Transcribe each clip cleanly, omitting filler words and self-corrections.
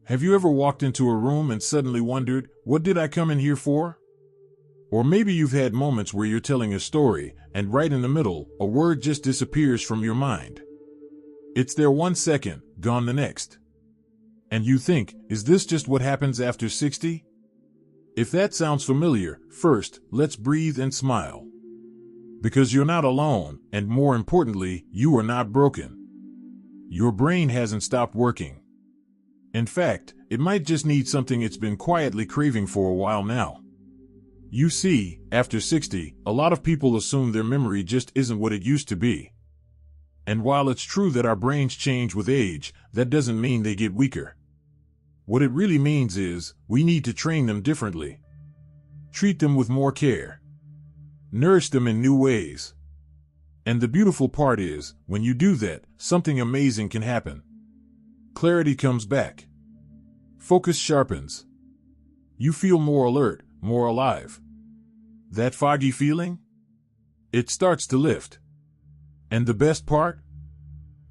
Have you ever walked into a room and suddenly wondered, what did I come in here for? Or maybe you've had moments where you're telling a story, and right in the middle, a word just disappears from your mind. It's there 1 second, gone the next. And you think, is this just what happens after 60? If that sounds familiar, first, let's breathe and smile. Because you're not alone, and more importantly, you are not broken. Your brain hasn't stopped working. In fact, it might just need something it's been quietly craving for a while now. You see, after 60, a lot of people assume their memory just isn't what it used to be. And while it's true that our brains change with age, that doesn't mean they get weaker. What it really means is, we need to train them differently. Treat them with more care. Nourish them in new ways. And the beautiful part is, when you do that, something amazing can happen. Clarity comes back. Focus sharpens. You feel more alert, more alive. That foggy feeling? It starts to lift. And the best part?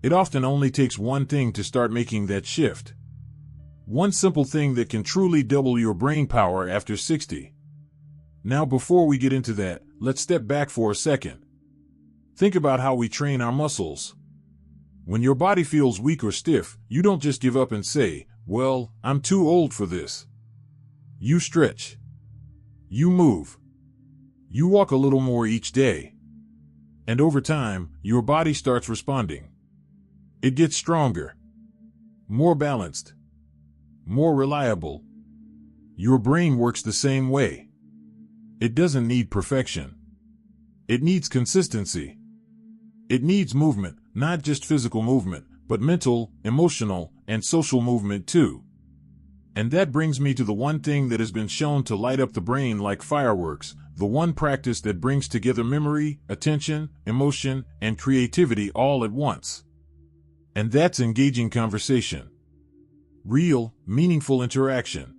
It often only takes one thing to start making that shift. One simple thing that can truly double your brain power after 60. Now, before we get into that, let's step back for a second. Think about how we train our muscles. When your body feels weak or stiff, you don't just give up and say, well, I'm too old for this. You stretch. You move. You walk a little more each day. And over time, your body starts responding. It gets stronger, more balanced, more reliable. Your brain works the same way. It doesn't need perfection. It needs consistency. It needs movement, not just physical movement, but mental, emotional, and social movement too. And that brings me to the one thing that has been shown to light up the brain like fireworks, the one practice that brings together memory, attention, emotion, and creativity all at once. And that's engaging conversation. Real, meaningful interaction.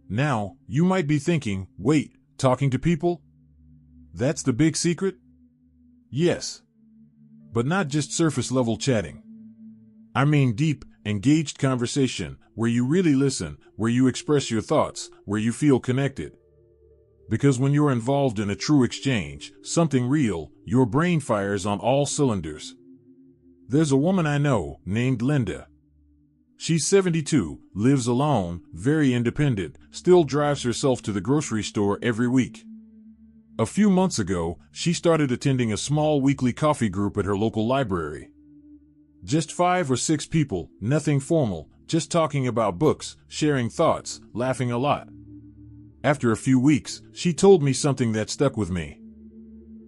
Now, you might be thinking, wait, talking to people? That's the big secret? Yes. But not just surface-level chatting. I mean deep, engaged conversation, where you really listen, where you express your thoughts, where you feel connected. Because when you're involved in a true exchange, something real, your brain fires on all cylinders. There's a woman I know, named Linda. She's 72, lives alone, very independent, still drives herself to the grocery store every week. A few months ago, she started attending a small weekly coffee group at her local library. Just 5 or 6 people, nothing formal, just talking about books, sharing thoughts, laughing a lot. After a few weeks, she told me something that stuck with me.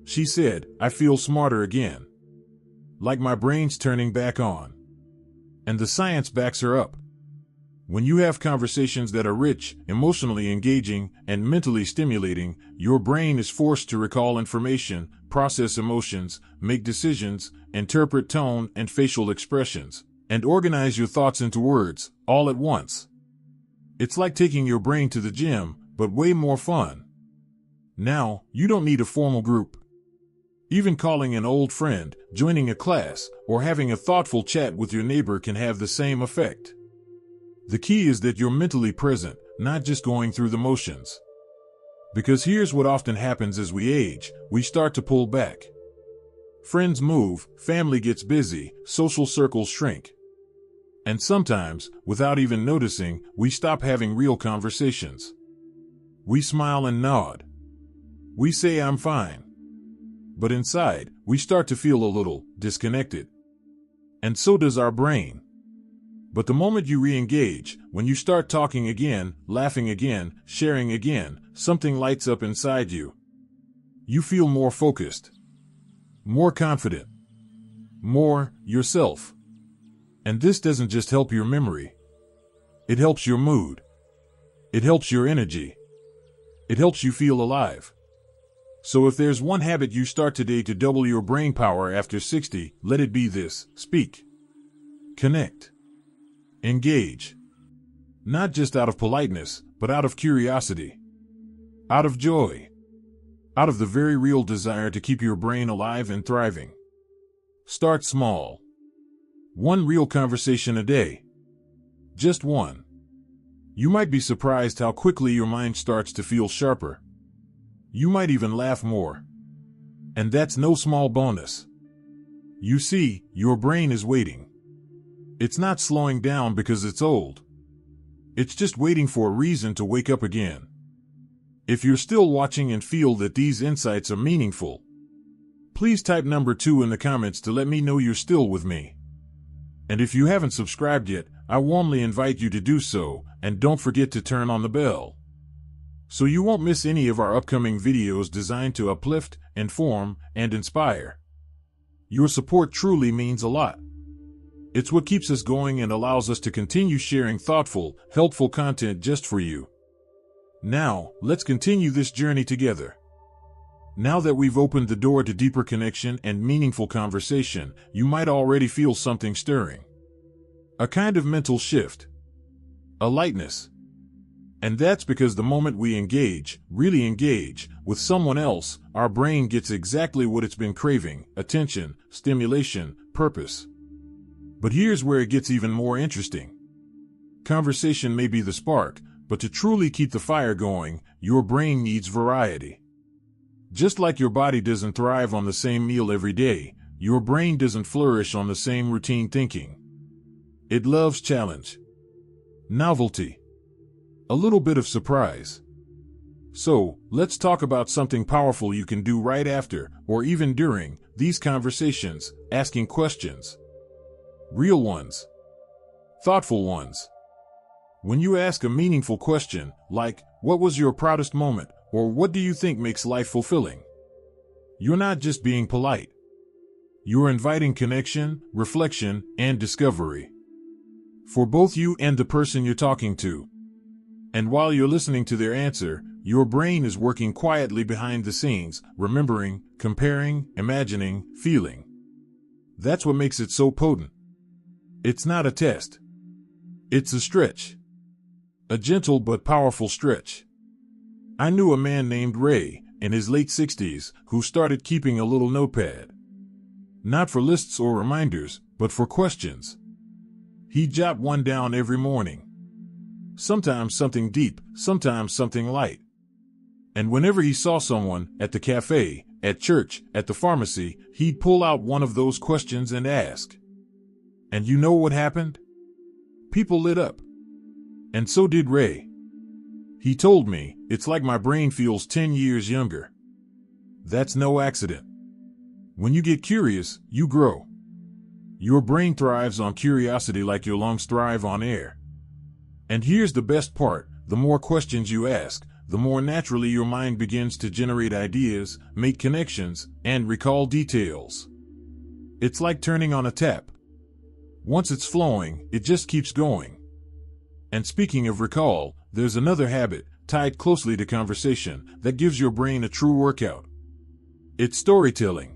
She said, I feel smarter again. Like my brain's turning back on. And the science backs her up. When you have conversations that are rich, emotionally engaging, and mentally stimulating, your brain is forced to recall information, process emotions, make decisions, interpret tone and facial expressions, and organize your thoughts into words, all at once. It's like taking your brain to the gym, but way more fun. Now, you don't need a formal group. Even calling an old friend, joining a class, or having a thoughtful chat with your neighbor can have the same effect. The key is that you're mentally present, not just going through the motions. Because here's what often happens as we age, we start to pull back. Friends move, family gets busy, social circles shrink. And sometimes, without even noticing, we stop having real conversations. We smile and nod. We say I'm fine. But inside, we start to feel a little disconnected. And so does our brain. But the moment you re-engage, when you start talking again, laughing again, sharing again, something lights up inside you. You feel more focused, more confident, more yourself. And this doesn't just help your memory. It helps your mood. It helps your energy. It helps you feel alive. So if there's one habit you start today to double your brain power after 60, let it be this: speak. Connect. Engage. Not just out of politeness, but out of curiosity. Out of joy. Out of the very real desire to keep your brain alive and thriving. Start small. One real conversation a day. Just one. You might be surprised how quickly your mind starts to feel sharper. You might even laugh more. And that's no small bonus. You see, your brain is waiting. It's not slowing down because it's old. It's just waiting for a reason to wake up again. If you're still watching and feel that these insights are meaningful, please type number 2 in the comments to let me know you're still with me. And if you haven't subscribed yet, I warmly invite you to do so, and don't forget to turn on the bell, so you won't miss any of our upcoming videos designed to uplift, inform, and inspire. Your support truly means a lot. It's what keeps us going and allows us to continue sharing thoughtful, helpful content just for you. Now, let's continue this journey together. Now that we've opened the door to deeper connection and meaningful conversation, you might already feel something stirring. A kind of mental shift. A lightness. And that's because the moment we engage, really engage, with someone else, our brain gets exactly what it's been craving: attention, stimulation, purpose. But here's where it gets even more interesting. Conversation may be the spark, but to truly keep the fire going, your brain needs variety. Just like your body doesn't thrive on the same meal every day, your brain doesn't flourish on the same routine thinking. It loves challenge, novelty, a little bit of surprise. So, let's talk about something powerful you can do right after, or even during, these conversations: asking questions. Real ones. Thoughtful ones. When you ask a meaningful question, like, "What was your proudest moment?" or "What do you think makes life fulfilling?" you're not just being polite. You're inviting connection, reflection, and discovery. For both you and the person you're talking to. And while you're listening to their answer, your brain is working quietly behind the scenes, remembering, comparing, imagining, feeling. That's what makes it so potent. It's not a test. It's a stretch. A gentle but powerful stretch. I knew a man named Ray, in his late 60s, who started keeping a little notepad. Not for lists or reminders, but for questions. He'd jot one down every morning. Sometimes something deep, sometimes something light. And whenever he saw someone, at the cafe, at church, at the pharmacy, he'd pull out one of those questions and ask. And you know what happened? People lit up. And so did Ray. He told me, "It's like my brain feels 10 years younger." That's no accident. When you get curious, you grow. Your brain thrives on curiosity like your lungs thrive on air. And here's the best part: the more questions you ask, the more naturally your mind begins to generate ideas, make connections, and recall details. It's like turning on a tap. Once it's flowing, it just keeps going. And speaking of recall, there's another habit, tied closely to conversation, that gives your brain a true workout. It's storytelling.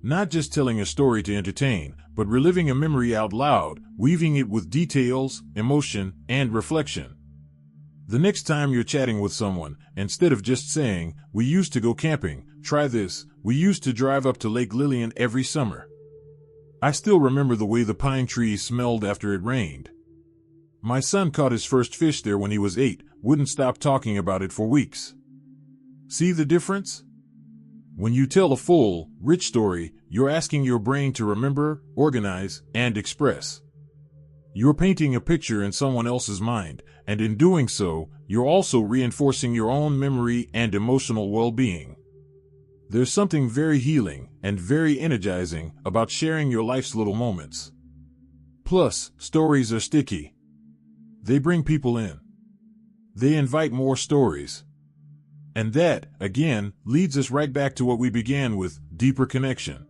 Not just telling a story to entertain, but reliving a memory out loud, weaving it with details, emotion, and reflection. The next time you're chatting with someone, instead of just saying, "We used to go camping," try this: "We used to drive up to Lake Lillian every summer. I still remember the way the pine trees smelled after it rained. My son caught his first fish there when he was 8, wouldn't stop talking about it for weeks." See the difference? When you tell a full, rich story, you're asking your brain to remember, organize, and express. You're painting a picture in someone else's mind, and in doing so, you're also reinforcing your own memory and emotional well-being. There's something very healing and very energizing about sharing your life's little moments. Plus, stories are sticky. They bring people in. They invite more stories. And that, again, leads us right back to what we began with: deeper connection.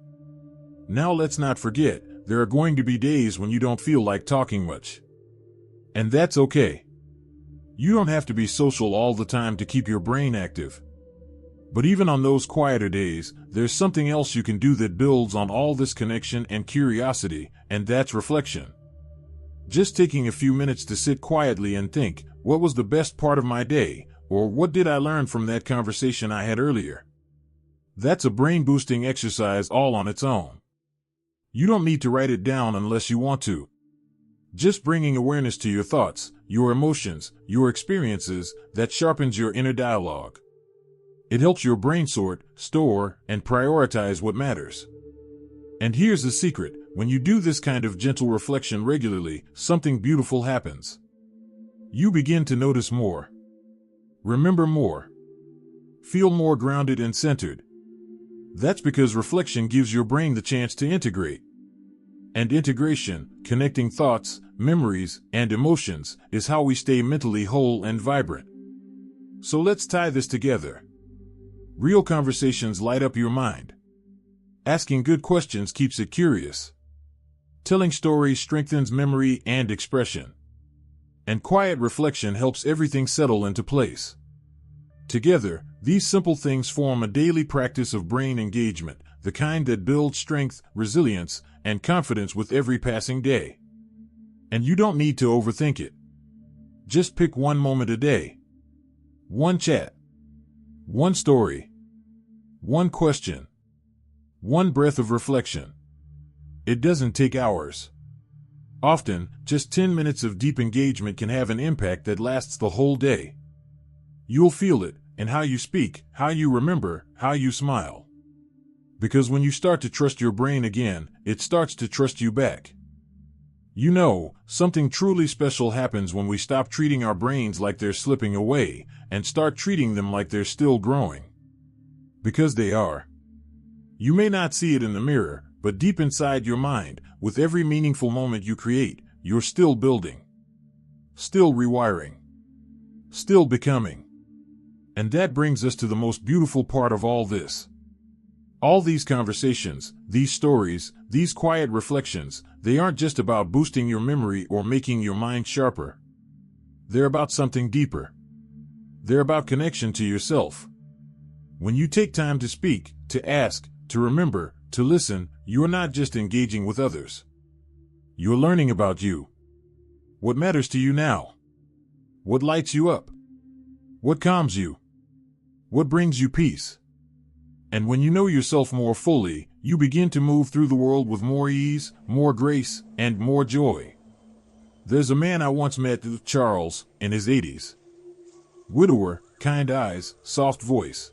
Now let's not forget, there are going to be days when you don't feel like talking much. And that's okay. You don't have to be social all the time to keep your brain active. But even on those quieter days, there's something else you can do that builds on all this connection and curiosity, and that's reflection. Just taking a few minutes to sit quietly and think, what was the best part of my day, or what did I learn from that conversation I had earlier? That's a brain-boosting exercise all on its own. You don't need to write it down unless you want to. Just bringing awareness to your thoughts, your emotions, your experiences, that sharpens your inner dialogue. It helps your brain sort, store, and prioritize what matters. And here's the secret: when you do this kind of gentle reflection regularly, something beautiful happens. You begin to notice more, remember more, feel more grounded and centered. That's because reflection gives your brain the chance to integrate. And integration, connecting thoughts, memories, and emotions, is how we stay mentally whole and vibrant. So let's tie this together. Real conversations light up your mind. Asking good questions keeps it curious. Telling stories strengthens memory and expression. And quiet reflection helps everything settle into place. Together, these simple things form a daily practice of brain engagement, the kind that builds strength, resilience, and confidence with every passing day. And you don't need to overthink it. Just pick one moment a day. One chat. One story. One question. One breath of reflection. It doesn't take hours. Often, just 10 minutes of deep engagement can have an impact that lasts the whole day. You'll feel it in how you speak, how you remember, how you smile. Because when you start to trust your brain again, it starts to trust you back. You know, something truly special happens when we stop treating our brains like they're slipping away and start treating them like they're still growing. Because they are. You may not see it in the mirror, but deep inside your mind, with every meaningful moment you create, you're still building. Still rewiring. Still becoming. And that brings us to the most beautiful part of all this. All these conversations, these stories, these quiet reflections, they aren't just about boosting your memory or making your mind sharper. They're about something deeper. They're about connection to yourself. When you take time to speak, to ask, to remember, to listen, you're not just engaging with others. You're learning about you. What matters to you now? What lights you up? What calms you? What brings you peace? And when you know yourself more fully, you begin to move through the world with more ease, more grace, and more joy. There's a man I once met, Charles, in his 80s. Widower, kind eyes, soft voice.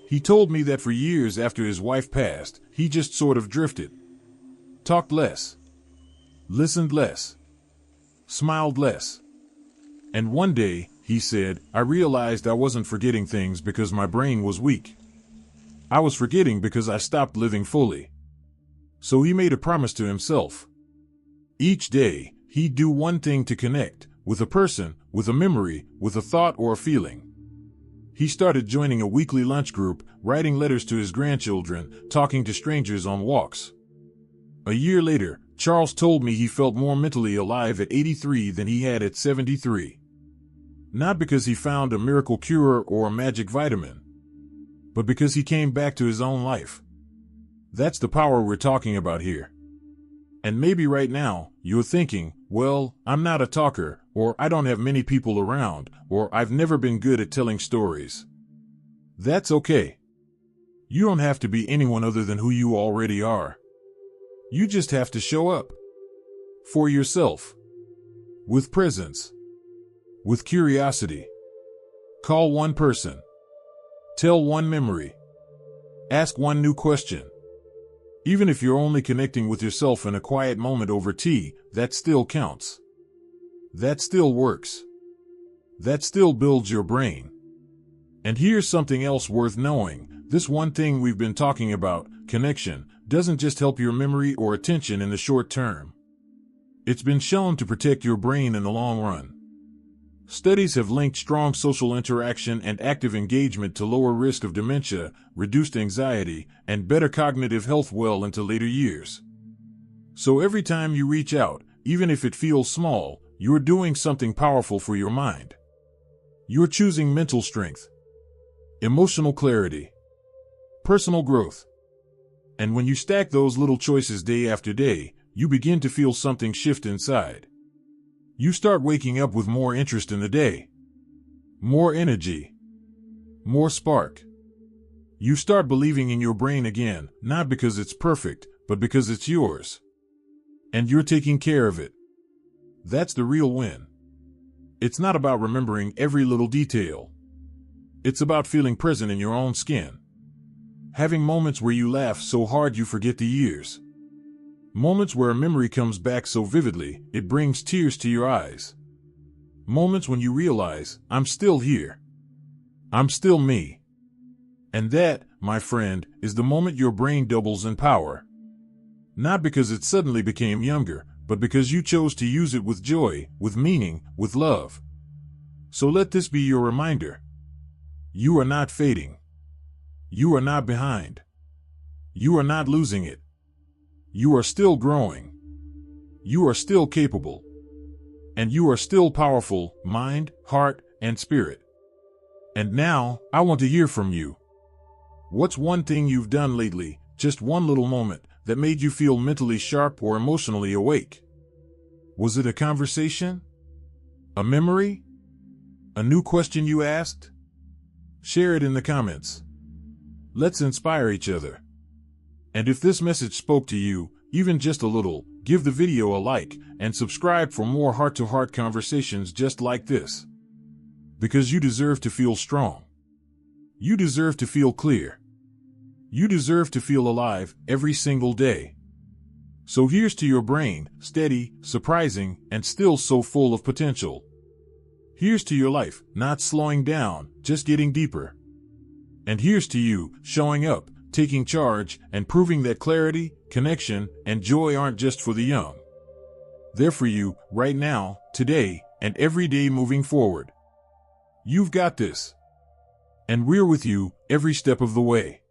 He told me that for years after his wife passed, he just sort of drifted. Talked less. Listened less. Smiled less. And one day, he said, I realized I wasn't forgetting things because my brain was weak. I was forgetting because I stopped living fully. So he made a promise to himself. Each day, he'd do one thing to connect, with a person, with a memory, with a thought or a feeling. He started joining a weekly lunch group, writing letters to his grandchildren, talking to strangers on walks. A year later, Charles told me he felt more mentally alive at 83 than he had at 73. Not because he found a miracle cure or a magic vitamin, but because he came back to his own life. That's the power we're talking about here. And maybe right now, you're thinking, well, I'm not a talker, or I don't have many people around, or I've never been good at telling stories. That's okay. You don't have to be anyone other than who you already are. You just have to show up. For yourself. With presence. With curiosity. Call one person. Tell one memory. Ask one new question. Even if you're only connecting with yourself in a quiet moment over tea, that still counts. That still works. That still builds your brain. And here's something else worth knowing. This one thing we've been talking about, connection, doesn't just help your memory or attention in the short term. It's been shown to protect your brain in the long run. Studies have linked strong social interaction and active engagement to lower risk of dementia, reduced anxiety, and better cognitive health well into later years. So every time you reach out, even if it feels small, you're doing something powerful for your mind. You're choosing mental strength, emotional clarity, personal growth. And when you stack those little choices day after day, you begin to feel something shift inside. You start waking up with more interest in the day, more energy, more spark. You start believing in your brain again, not because it's perfect, but because it's yours. And you're taking care of it. That's the real win. It's not about remembering every little detail. It's about feeling present in your own skin. Having moments where you laugh so hard you forget the years. Moments where a memory comes back so vividly, it brings tears to your eyes. Moments when you realize, I'm still here. I'm still me. And that, my friend, is the moment your brain doubles in power. Not because it suddenly became younger, but because you chose to use it with joy, with meaning, with love. So let this be your reminder. You are not fading. You are not behind. You are not losing it. You are still growing. You are still capable. And you are still powerful, mind, heart, and spirit. And now, I want to hear from you. What's one thing you've done lately, just one little moment, that made you feel mentally sharp or emotionally awake? Was it a conversation? A memory? A new question you asked? Share it in the comments. Let's inspire each other. And if this message spoke to you, even just a little, give the video a like and subscribe for more heart-to-heart conversations just like this. Because you deserve to feel strong. You deserve to feel clear. You deserve to feel alive every single day. So here's to your brain, steady, surprising, and still so full of potential. Here's to your life, not slowing down, just getting deeper. And here's to you, showing up, taking charge, and proving that clarity, connection, and joy aren't just for the young. They're for you, right now, today, and every day moving forward. You've got this. And we're with you, every step of the way.